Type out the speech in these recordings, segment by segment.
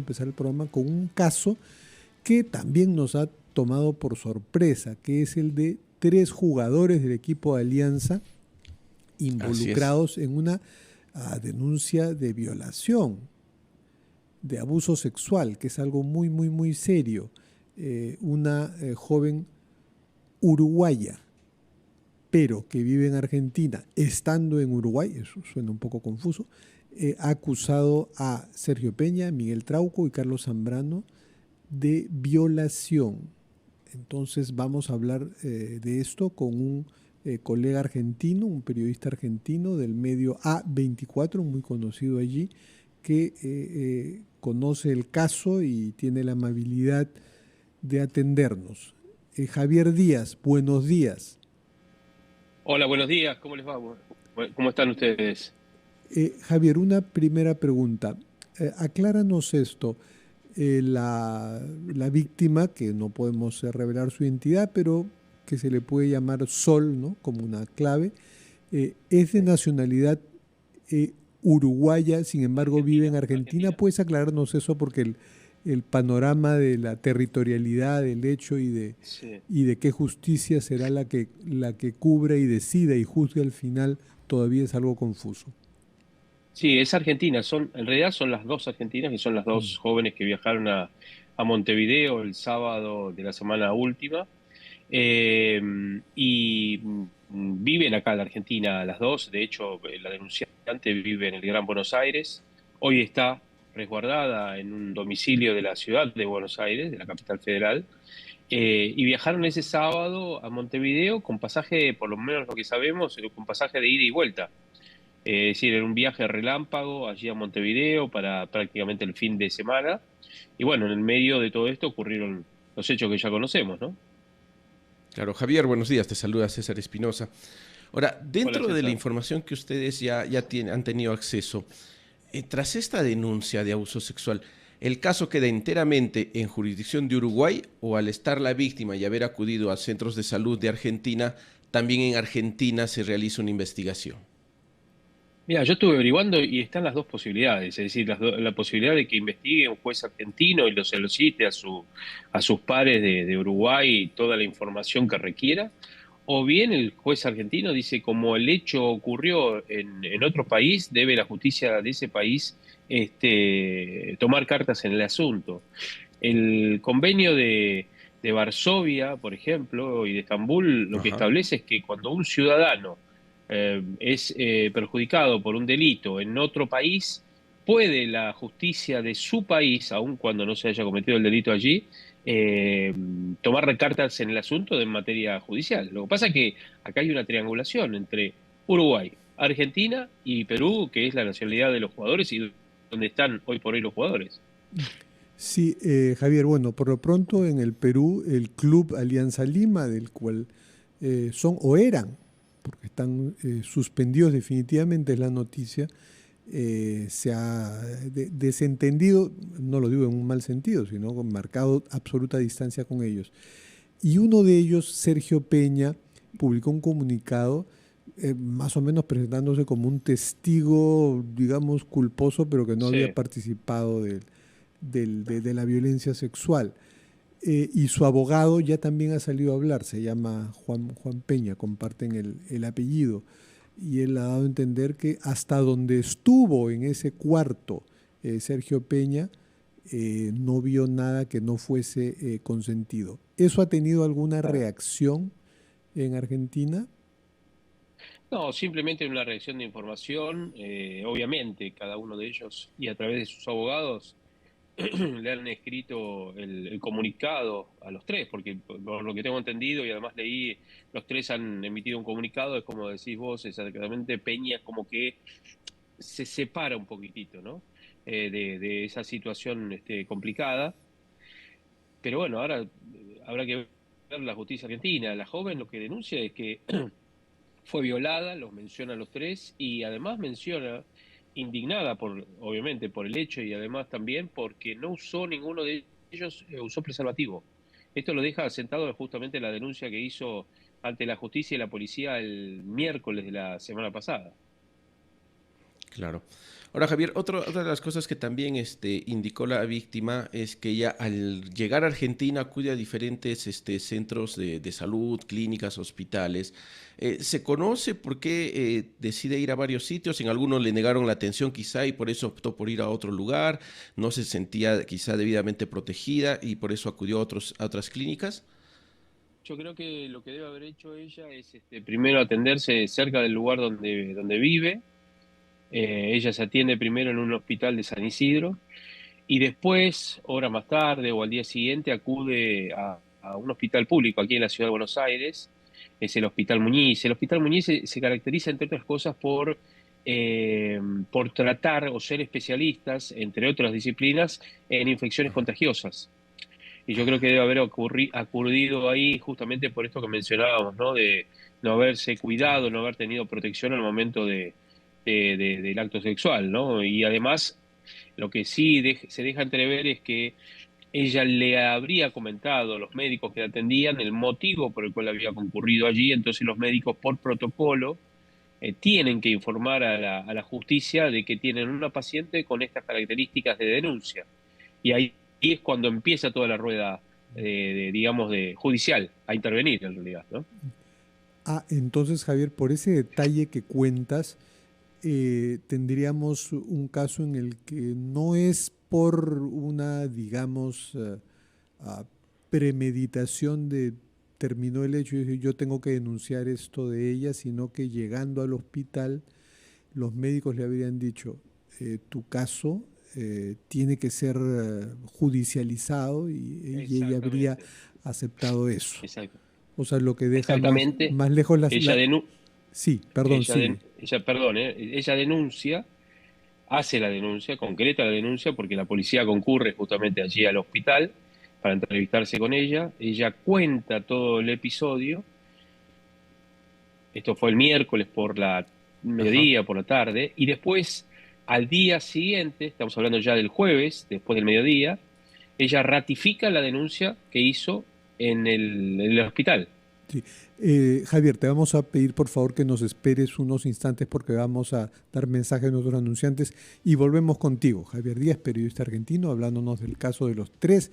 empezar el programa con un caso que también nos ha tomado por sorpresa, que es el de 3 jugadores del equipo de Alianza Así es. involucrados en una denuncia de violación, de abuso sexual, que es algo muy, muy, muy serio. Una joven uruguaya, pero que vive en Argentina, estando en Uruguay, eso suena un poco confuso, ha acusado a Sergio Peña, Miguel Trauco y Carlos Zambrano de violación. Entonces vamos a hablar de esto con un colega argentino, un periodista argentino del medio A24, muy conocido allí, que conoce el caso y tiene la amabilidad de atendernos. Javier Díaz, buenos días. Hola, buenos días, ¿cómo les va? ¿Cómo están ustedes? Javier, una primera pregunta. Acláranos esto. La víctima, que no podemos revelar su identidad, pero que se le puede llamar Sol, ¿no? Como una clave, es de nacionalidad eh, uruguaya, sin embargo vive en Argentina, Argentina. Argentina. ¿Puedes aclararnos eso? Porque el panorama de la territorialidad del hecho Sí. y de qué justicia será la que cubra y decida y juzgue al final todavía es algo confuso. Sí, es Argentina. En realidad son las dos argentinas, que son las Mm. dos jóvenes que viajaron a Montevideo el sábado de la semana última. Eh, Viven acá en la Argentina las dos. De hecho, la denunciante vive en el Gran Buenos Aires. Hoy está resguardada en un domicilio de la ciudad de Buenos Aires, de la capital federal. Y viajaron ese sábado a Montevideo con pasaje, por lo menos lo que sabemos, con pasaje de ida y vuelta. Es decir, era un viaje relámpago allí a Montevideo para prácticamente el fin de semana. Y bueno, en el medio de todo esto ocurrieron los hechos que ya conocemos, ¿no? Claro, Javier, buenos días. Te saluda César Espinosa. Ahora, Hola, dentro de la César. información que ustedes han tenido acceso, tras esta denuncia de abuso sexual, ¿el caso queda enteramente en jurisdicción de Uruguay o al estar la víctima y haber acudido a centros de salud de Argentina, también en Argentina se realiza una investigación? Mira, yo estuve averiguando y están las dos posibilidades, es decir, la posibilidad de que investigue un juez argentino y se lo cite a sus pares de Uruguay toda la información que requiera, o bien el juez argentino dice como el hecho ocurrió en otro país, debe la justicia de ese país tomar cartas en el asunto. El convenio de Varsovia, por ejemplo, y de Estambul, lo que Ajá. establece es que cuando un ciudadano es perjudicado por un delito en otro país, puede la justicia de su país, aun cuando no se haya cometido el delito allí, eh, tomar cartas en el asunto en materia judicial. Lo que pasa es que acá hay una triangulación entre Uruguay, Argentina y Perú, que es la nacionalidad de los jugadores y donde están hoy por hoy los jugadores. Sí, Javier, bueno, por lo pronto en el Perú, el Club Alianza Lima, del cual son o eran, porque están suspendidos definitivamente, es la noticia, se ha desentendido, no lo digo en un mal sentido, sino con marcado absoluta distancia con ellos. Y uno de ellos, Sergio Peña, publicó un comunicado más o menos presentándose como un testigo, digamos, culposo, pero que no había Sí. participado de la violencia sexual. Y su abogado ya también ha salido a hablar, se llama Juan Peña, comparten el apellido, y él ha dado a entender que hasta donde estuvo en ese cuarto Sergio Peña, no vio nada que no fuese consentido. ¿Eso ha tenido alguna Claro. reacción en Argentina? No, simplemente una reacción de información. Obviamente, cada uno de ellos y a través de sus abogados le han escrito el comunicado a los tres, porque por lo que tengo entendido y además leí, los tres han emitido un comunicado, es como decís vos exactamente, Peña como que se separa un poquitito, ¿no? De esa situación complicada. Pero bueno, ahora habrá que ver la justicia argentina. La joven lo que denuncia es que fue violada, los menciona a los tres, y además menciona, indignada por, obviamente, por el hecho y además también porque no usó ninguno de ellos, usó preservativo. Esto lo deja sentado justamente la denuncia que hizo ante la justicia y la policía el miércoles de la semana pasada. Claro. Ahora, Javier, otra de las cosas que también indicó la víctima es que ella al llegar a Argentina acude a diferentes centros de salud, clínicas, hospitales. ¿Se conoce por qué decide ir a varios sitios? En algunos le negaron la atención quizá y por eso optó por ir a otro lugar. No se sentía quizá debidamente protegida y por eso acudió a otras clínicas. Yo creo que lo que debe haber hecho ella es primero atenderse cerca del lugar donde vive. Ella se atiende primero en un hospital de San Isidro y después, horas más tarde o al día siguiente, acude a un hospital público aquí en la ciudad de Buenos Aires. Es el Hospital Muñiz. El Hospital Muñiz se caracteriza, entre otras cosas, por tratar o ser especialistas, entre otras disciplinas, en infecciones contagiosas. Y yo creo que debe haber acudido ahí justamente por esto que mencionábamos, ¿no? De no haberse cuidado, no haber tenido protección al momento del acto sexual, ¿no? Y además, lo que sí se deja entrever es que ella le habría comentado a los médicos que la atendían el motivo por el cual había concurrido allí, entonces los médicos por protocolo tienen que informar a la justicia de que tienen una paciente con estas características de denuncia. Y ahí es cuando empieza toda la rueda, digamos, de judicial a intervenir en realidad, ¿no? Entonces, Javier, por ese detalle que cuentas, tendríamos un caso en el que no es por una, digamos, premeditación de terminó el hecho y dice, yo tengo que denunciar esto de ella, sino que llegando al hospital, los médicos le habrían dicho, tu caso tiene que ser judicializado y ella habría Exactamente, aceptado eso. exacto. O sea, lo que deja Exactamente. más lejos Ella, Sí, perdón, sigue. ella denuncia, hace la denuncia, concreta la denuncia, porque la policía concurre justamente allí al hospital para entrevistarse con ella. Ella cuenta todo el episodio. Esto fue el miércoles por la Ajá. mediodía, por la tarde, y después, al día siguiente, estamos hablando ya del jueves, después del mediodía, ella ratifica la denuncia que hizo en el hospital. Sí. Javier, te vamos a pedir por favor que nos esperes unos instantes porque vamos a dar mensajes a nuestros anunciantes y volvemos contigo. Javier Díaz, periodista argentino, hablándonos del caso de los tres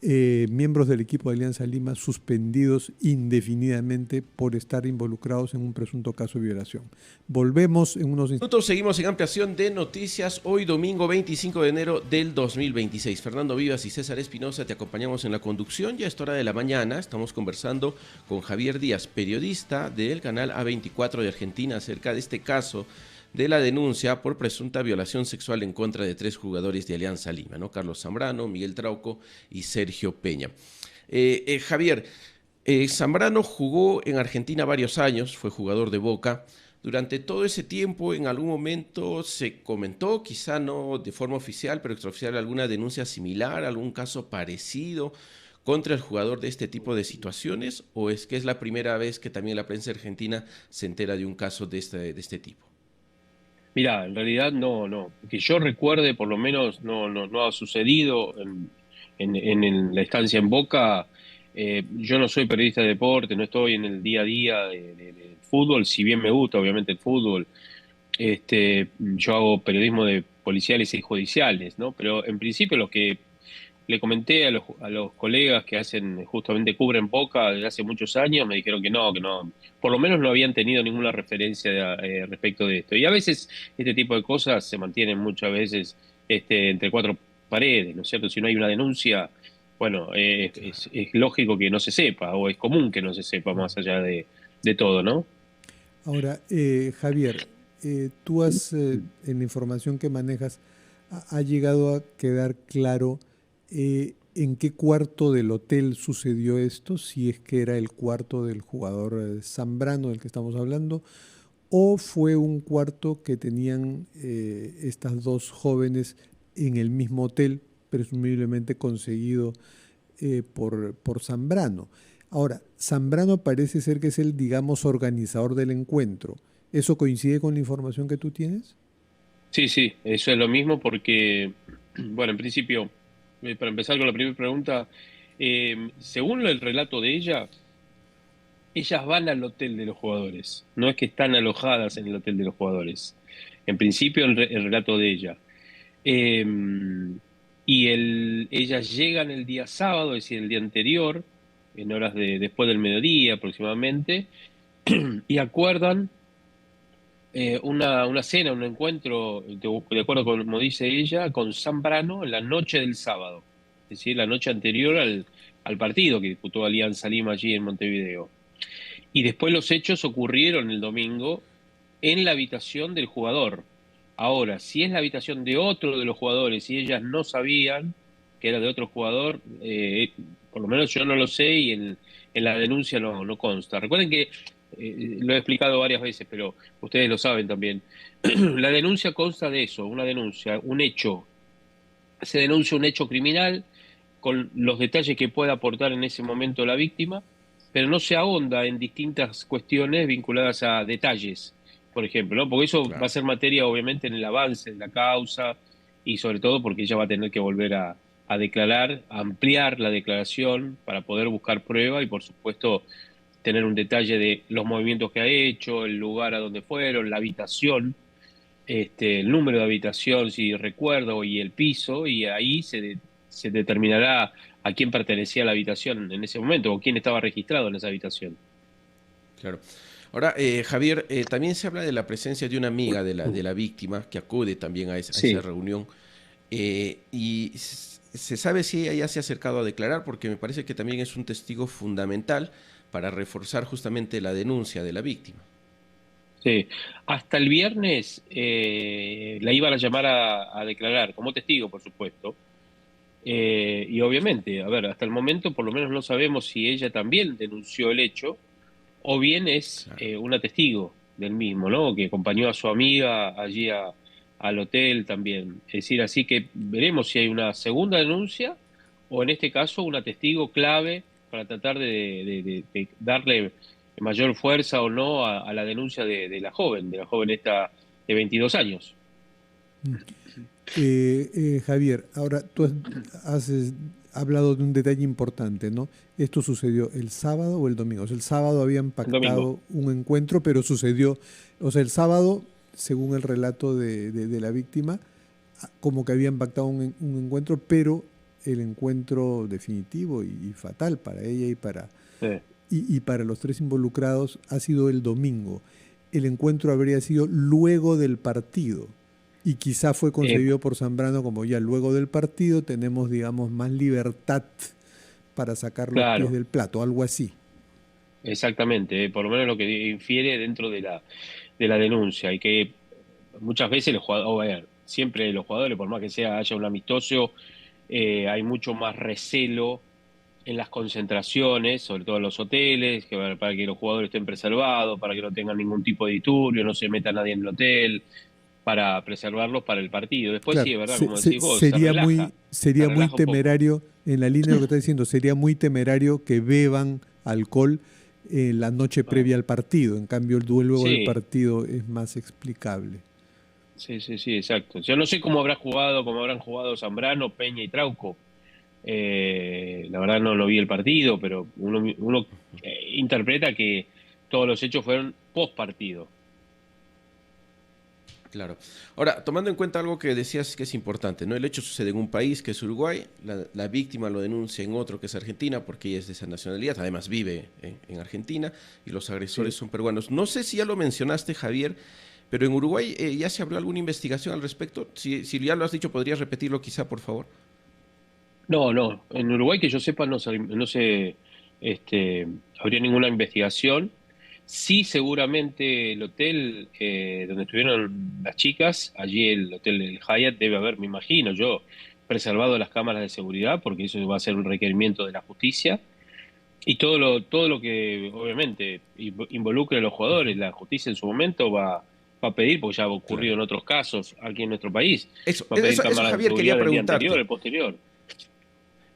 miembros del equipo de Alianza Lima suspendidos indefinidamente por estar involucrados en un presunto caso de violación. Volvemos en unos instantes. Nosotros seguimos en ampliación de noticias hoy domingo 25 de enero del 2026. Fernando Vivas y César Espinosa te acompañamos en la conducción. Ya a esta hora de la mañana estamos conversando con Javier Díaz, periodista del canal A24 de Argentina, acerca de este caso de la denuncia por presunta violación sexual en contra de 3 jugadores de Alianza Lima, ¿no? Carlos Zambrano, Miguel Trauco y Sergio Peña. Javier, Zambrano jugó en Argentina varios años, fue jugador de Boca. Durante todo ese tiempo, en algún momento se comentó, quizá no de forma oficial, pero extraoficial, alguna denuncia similar, algún caso parecido contra el jugador de este tipo de situaciones, o es que es la primera vez que también la prensa argentina se entera de un caso de este tipo. Mira, en realidad no. Que yo recuerde, por lo menos, no ha sucedido en la estancia en Boca. Yo no soy periodista de deporte, no estoy en el día a día del fútbol, si bien me gusta, obviamente, el fútbol. Yo hago periodismo de policiales y judiciales, ¿no? Pero en principio lo que le comenté a los colegas que justamente cubren Boca desde hace muchos años, me dijeron que no, por lo menos no habían tenido ninguna referencia respecto de esto. Y a veces este tipo de cosas se mantienen muchas veces entre 4 paredes, ¿no es cierto? Si no hay una denuncia, bueno, es lógico que no se sepa, o es común que no se sepa más allá de todo, ¿no? Ahora, Javier, tú en la información que manejas, ha llegado a quedar claro en qué cuarto del hotel sucedió esto, si es que era el cuarto del jugador Zambrano del que estamos hablando, o fue un cuarto que tenían estas dos jóvenes en el mismo hotel, presumiblemente conseguido por Zambrano. Ahora, Zambrano parece ser que es el, digamos, organizador del encuentro. ¿Eso coincide con la información que tú tienes? Sí, eso es lo mismo porque, bueno, en principio, para empezar con la primera pregunta, según el relato de ella, ellas van al hotel de los jugadores, no es que están alojadas en el hotel de los jugadores. en principio el relato de ella. Eh, y ellas llegan el día sábado, es decir, el día anterior, en horas después del mediodía aproximadamente, y acuerdan una cena, un encuentro, de acuerdo con como dice ella, con Zambrano en la noche del sábado, es decir, la noche anterior al partido que disputó Alianza Lima allí en Montevideo. Y después los hechos ocurrieron el domingo en la habitación del jugador. Ahora, si es la habitación de otro de los jugadores y ellas no sabían que era de otro jugador, por lo menos yo no lo sé y en la denuncia no consta. Recuerden que, lo he explicado varias veces, pero ustedes lo saben también, la denuncia consta de eso, una denuncia, un hecho. Se denuncia un hecho criminal con los detalles que pueda aportar en ese momento la víctima, pero no se ahonda en distintas cuestiones vinculadas a detalles, por ejemplo, ¿no? Porque eso va a Claro. ser materia, obviamente, en el avance de la causa y sobre todo porque ella va a tener que volver a declarar, a ampliar la declaración para poder buscar prueba y, por supuesto, tener un detalle de los movimientos que ha hecho, el lugar a donde fueron, la habitación, el número de habitación, si recuerdo, y el piso, y ahí se determinará a quién pertenecía la habitación en ese momento o quién estaba registrado en esa habitación. Claro. Ahora, Javier, también se habla de la presencia de una amiga de la víctima que acude también a esa Sí. reunión. Se sabe si ella ya se ha acercado a declarar, porque me parece que también es un testigo fundamental para reforzar justamente la denuncia de la víctima. Sí, hasta el viernes la iban a llamar a declarar, como testigo, por supuesto. Y obviamente, a ver, hasta el momento por lo menos no sabemos si ella también denunció el hecho o bien es Claro. una testigo del mismo, ¿no? Que acompañó a su amiga allí al hotel también. Es decir, así que veremos si hay una segunda denuncia o en este caso una testigo clave para tratar de darle mayor fuerza o no a la denuncia de la joven esta de 22 años. Mm. Javier, ahora tú has hablado de un detalle importante, ¿no? Esto sucedió el sábado o el domingo. O sea, el sábado habían El domingo. pactado un encuentro, pero sucedió, o sea, el sábado, según el relato de la víctima, como que habían pactado un encuentro, pero el encuentro definitivo y fatal para ella Sí. y para los tres involucrados ha sido el domingo. El encuentro habría sido luego del partido y quizá fue Eh, concebido por Zambrano como ya luego del partido tenemos, digamos, más libertad para sacar los pies claro. del plato, algo así. Exactamente, por lo menos lo que infiere dentro de la denuncia, y que muchas veces los jugadores, o a ver, siempre los jugadores, por más que sea haya un amistoso, hay mucho más recelo en las concentraciones, sobre todo en los hoteles, para que los jugadores estén preservados, para que no tengan ningún tipo de disturbio, no se meta nadie en el hotel, para preservarlos para el partido. Después sí, Claro, es verdad, como decís vos, se sería muy relaja un poco. temerario, en la línea de lo que está diciendo, sería muy temerario que beban alcohol la noche Bueno, previa al partido. En cambio, el luego del sí. partido es más explicable. Sí, sí, sí, exacto. Yo no sé cómo habrá jugado, cómo habrán jugado Zambrano, Peña y Trauco. La verdad no lo vi el partido, pero uno interpreta que todos los hechos fueron post partido. Claro. Ahora, tomando en cuenta algo que decías que es importante, ¿no? El hecho sucede en un país que es Uruguay, la víctima lo denuncia en otro que es Argentina, porque ella es de esa nacionalidad, además vive en Argentina, y los agresores Sí. son peruanos. No sé si ya lo mencionaste, Javier, pero en Uruguay ya se abrió alguna investigación al respecto. Si ya lo has dicho, ¿podrías repetirlo quizá, por favor? No, no. En Uruguay que yo sepa no se habría ninguna investigación. Sí, seguramente el hotel donde estuvieron las chicas, allí el hotel del Hyatt debe haber, me imagino yo, preservado las cámaras de seguridad, porque eso va a ser un requerimiento de la justicia. Y todo lo que obviamente involucre a los jugadores, la justicia en su momento va a pedir, porque ya ha ocurrido Claro. en otros casos aquí en nuestro país, Eso, va a pedir eso, eso, cámaras de Javier, quería seguridad del día anterior, preguntarte. el posterior.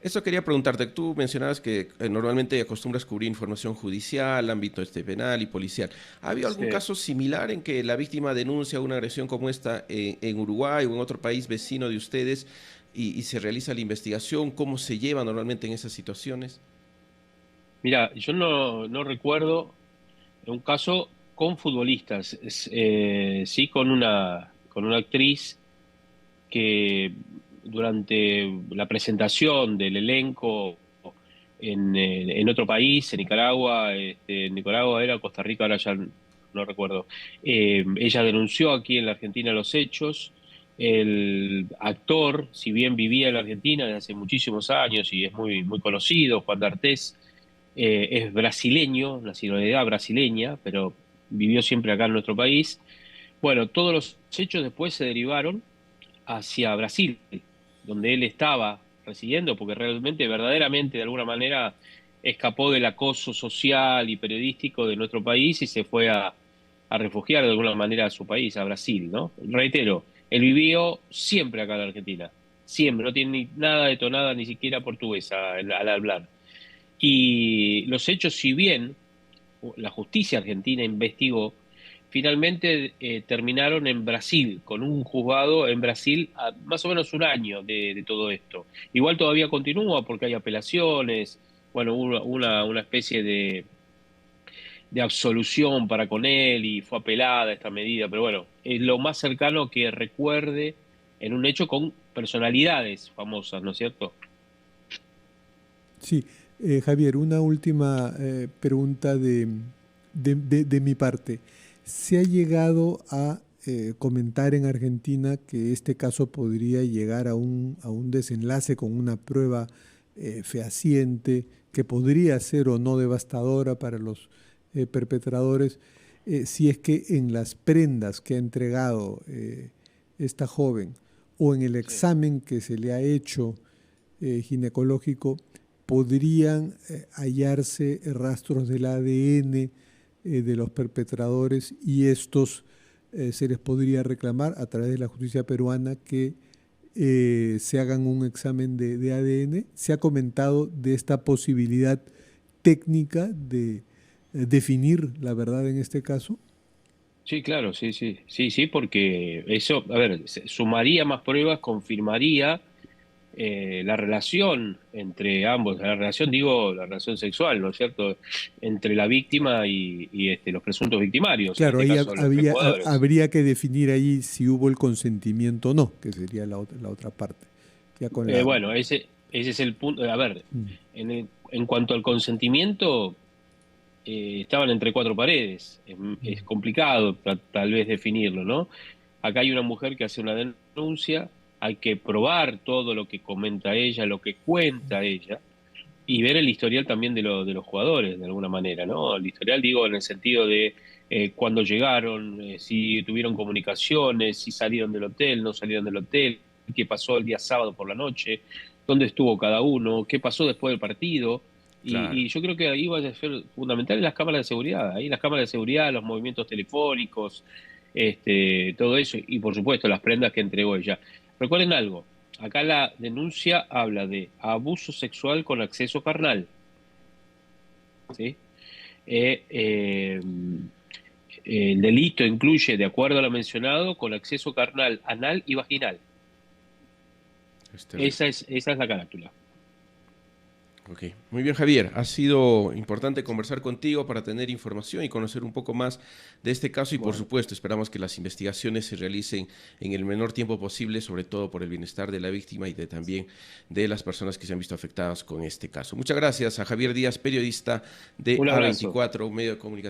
Eso quería preguntarte. Tú mencionabas que normalmente acostumbras cubrir información judicial, ámbito penal y policial. ¿Ha habido algún Sí. caso similar en que la víctima denuncia una agresión como esta en Uruguay o en otro país vecino de ustedes y se realiza la investigación? ¿Cómo se lleva normalmente en esas situaciones? Mira, yo no recuerdo un caso con futbolistas, sí, con una actriz que durante la presentación del elenco en otro país, en Nicaragua, en Nicaragua era Costa Rica, ahora ya no recuerdo. Ella denunció aquí en la Argentina los hechos. El actor, si bien vivía en la Argentina desde hace muchísimos años y es muy, muy conocido, Juan D'Artés, es brasileño, nacionalidad brasileña, pero vivió siempre acá en nuestro país. Bueno, todos los hechos después se derivaron hacia Brasil, donde él estaba residiendo, porque realmente, verdaderamente, de alguna manera, escapó del acoso social y periodístico de nuestro país y se fue a refugiar de alguna manera a su país, a Brasil, ¿no? Reitero, él vivió siempre acá en Argentina, siempre, no tiene nada de tonada, ni siquiera portuguesa al hablar. Y los hechos, si bien la justicia argentina investigó, finalmente terminaron en Brasil, con un juzgado en Brasil a más o menos un año de todo esto. Igual todavía continúa porque hay apelaciones, bueno, hubo una especie de absolución para con él y fue apelada esta medida, pero bueno, es lo más cercano que recuerde en un hecho con personalidades famosas, ¿no es cierto? Sí, Javier, una última pregunta de mi parte. ¿Se ha llegado a comentar en Argentina que este caso podría llegar a un desenlace con una prueba fehaciente que podría ser o no devastadora para los perpetradores, si es que en las prendas que ha entregado esta joven o en el Sí. examen que se le ha hecho ginecológico, podrían hallarse rastros del ADN de los perpetradores y estos se les podría reclamar a través de la justicia peruana que se hagan un examen de ADN. Se ha comentado de esta posibilidad técnica de definir la verdad en este caso. Sí, claro, sí, sí, sí, sí, porque eso, a ver, sumaría más pruebas, confirmaría la relación entre ambos, la relación, digo, la relación sexual, ¿no es cierto?, entre la víctima y los presuntos victimarios, en Claro, este ahí caso los tres jugadores. habría que definir ahí si hubo el consentimiento o no, que sería la otra parte. Ya con la... Bueno, ese es el punto. A ver, Mm, en cuanto al consentimiento, estaban entre cuatro paredes. Es mm. complicado tal vez definirlo, ¿no? Acá hay una mujer que hace una denuncia, hay que probar todo lo que comenta ella, lo que cuenta ella, y ver el historial también de los jugadores, de alguna manera, ¿no? El historial, digo, en el sentido de cuándo llegaron, si tuvieron comunicaciones, si salieron del hotel, no salieron del hotel, qué pasó el día sábado por la noche, dónde estuvo cada uno, qué pasó después del partido. Claro. Y yo creo que ahí va a ser fundamental las cámaras de seguridad, ahí las cámaras de seguridad, los movimientos telefónicos, todo eso, y por supuesto las prendas que entregó ella. Recuerden algo, acá la denuncia habla de abuso sexual con acceso carnal, ¿sí? Eh, eh, el delito incluye, de acuerdo a lo mencionado, con acceso carnal, anal y vaginal. Es terrible. Esa es la carátula. Ok, muy bien Javier, ha sido importante conversar contigo para tener información y conocer un poco más de este caso y por Bueno, supuesto esperamos que las investigaciones se realicen en el menor tiempo posible, sobre todo por el bienestar de la víctima y también de las personas que se han visto afectadas con este caso. Muchas gracias a Javier Díaz, periodista de un abrazo. A24, un medio de comunicación.